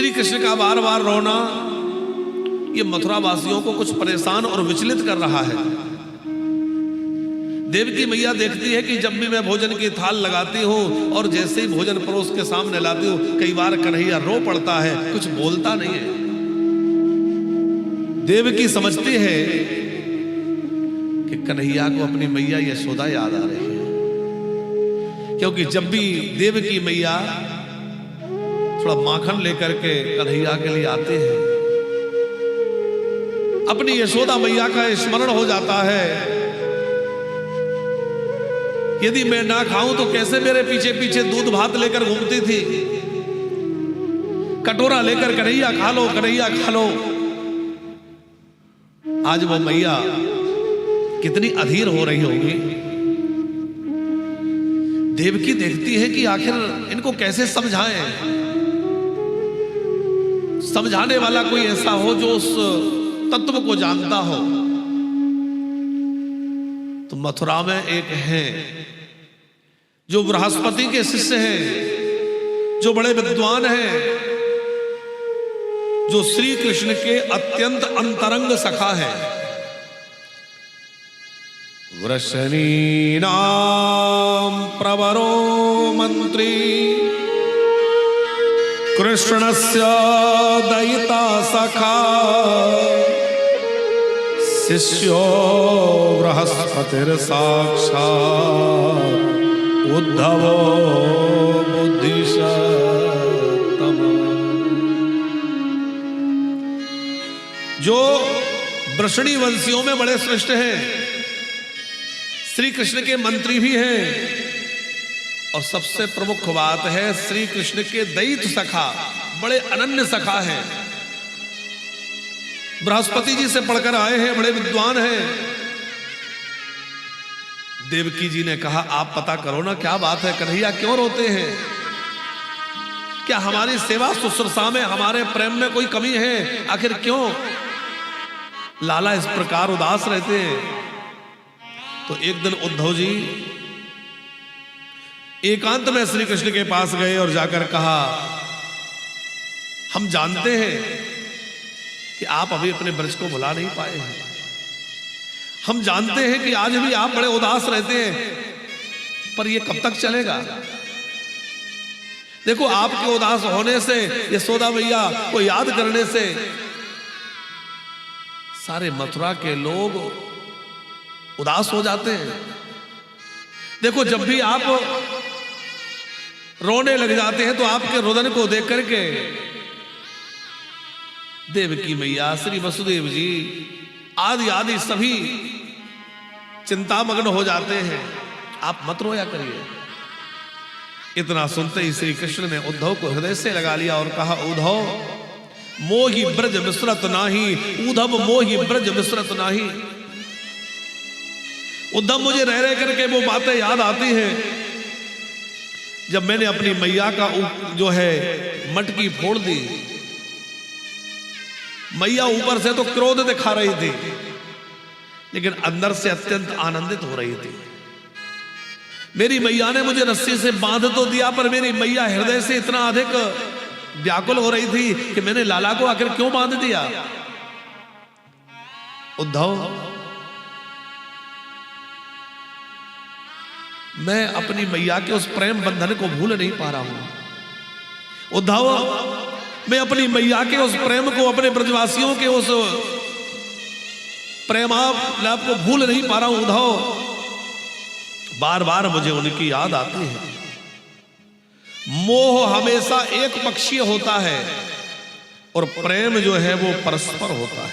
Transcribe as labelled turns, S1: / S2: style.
S1: श्री कृष्ण का बार बार रोना ये मथुरा वासियों को कुछ परेशान और विचलित कर रहा है। देवकी मैया देखती है कि जब भी मैं भोजन की थाल लगाती हूं और जैसे ही भोजन परोस के सामने लाती हूं, कई बार कन्हैया रो पड़ता है, कुछ बोलता नहीं है। देवकी समझती है कि कन्हैया को अपनी मैया यशोदा याद आ रही है, क्योंकि जब भी देवकी मैया थोड़ा माखन लेकर के कन्हैया के लिए आते हैं, अपनी यशोदा मैया का स्मरण हो जाता है। यदि मैं ना खाऊं तो कैसे मेरे पीछे पीछे दूध भात लेकर घूमती थी, कटोरा लेकर कन्हैया खा लो, कन्हैया खा लो। आज वो मैया कितनी अधीर हो रही होगी। देवकी देखती है कि आखिर इनको कैसे समझाएं, समझाने वाला कोई ऐसा हो जो उस तत्व को जानता हो। तो मथुरा में एक है जो बृहस्पति के शिष्य हैं, जो बड़े विद्वान हैं, जो श्री कृष्ण के अत्यंत अंतरंग सखा है। वृषणी नाम प्रवरो मंत्री कृष्णस्य दयिता सखा शिष्यो बृहस्पतिर साक्षात् उद्धवो बुद्धिशतम। जो वृषणी वंशियों में बड़े श्रेष्ठ हैं, श्री कृष्ण के मंत्री भी हैं, और सबसे प्रमुख बात है श्री कृष्ण के दैत सखा, बड़े अनन्य सखा हैं। बृहस्पति जी से पढ़कर आए हैं, बड़े विद्वान हैं। देवकी जी ने कहा आप पता करो ना क्या बात है, कन्हैया क्यों रोते हैं? क्या हमारी सेवा शुश्रूषा में, हमारे प्रेम में कोई कमी है? आखिर क्यों लाला इस प्रकार उदास रहते हैं? तो एक दिन उद्धव जी एकांत में श्री कृष्ण के पास गए और जाकर कहा, हम जानते हैं कि आप अभी अपने ब्रज को भुला नहीं पाए हैं, हम जानते हैं कि आज भी आप बड़े उदास रहते हैं, पर यह कब तक चलेगा? देखो आपके उदास होने से, यशोदा मैया को याद करने से सारे मथुरा के लोग उदास हो जाते हैं। देखो जब भी आप रोने लग जाते हैं तो आपके रुदन को देख करके देवकी मैया, श्री वसुदेव जी आदि आदि सभी चिंतामग्न हो जाते हैं। आप मत रोया करिए। इतना सुनते ही श्री कृष्ण ने उद्धव को हृदय से लगा लिया और कहा, उद्धव मोहि ब्रज विसरत नाही, उद्धव मोहि ब्रज विसरत नाही। उद्धव मुझे रह रह करके वो बातें याद आती हैं जब मैंने अपनी मैया का जो है मटकी फोड़ दी। मैया ऊपर से तो क्रोध दिखा रही थी, लेकिन अंदर से अत्यंत आनंदित हो रही थी। मेरी मैया ने मुझे रस्सी से बांध तो दिया, पर मेरी मैया हृदय से इतना अधिक व्याकुल हो रही थी कि मैंने लाला को आखिर क्यों बांध दिया। उद्धव मैं अपनी मैया के उस प्रेम बंधन को भूल नहीं पा रहा हूं। उद्धव मैं अपनी मैया के उस प्रेम को, अपने ब्रजवासियों के उस प्रेमालाप को भूल नहीं पा रहा हूं। उद्धव बार बार मुझे उनकी याद आती है। मोह हमेशा एक पक्षीय होता है और प्रेम जो है वो परस्पर होता है।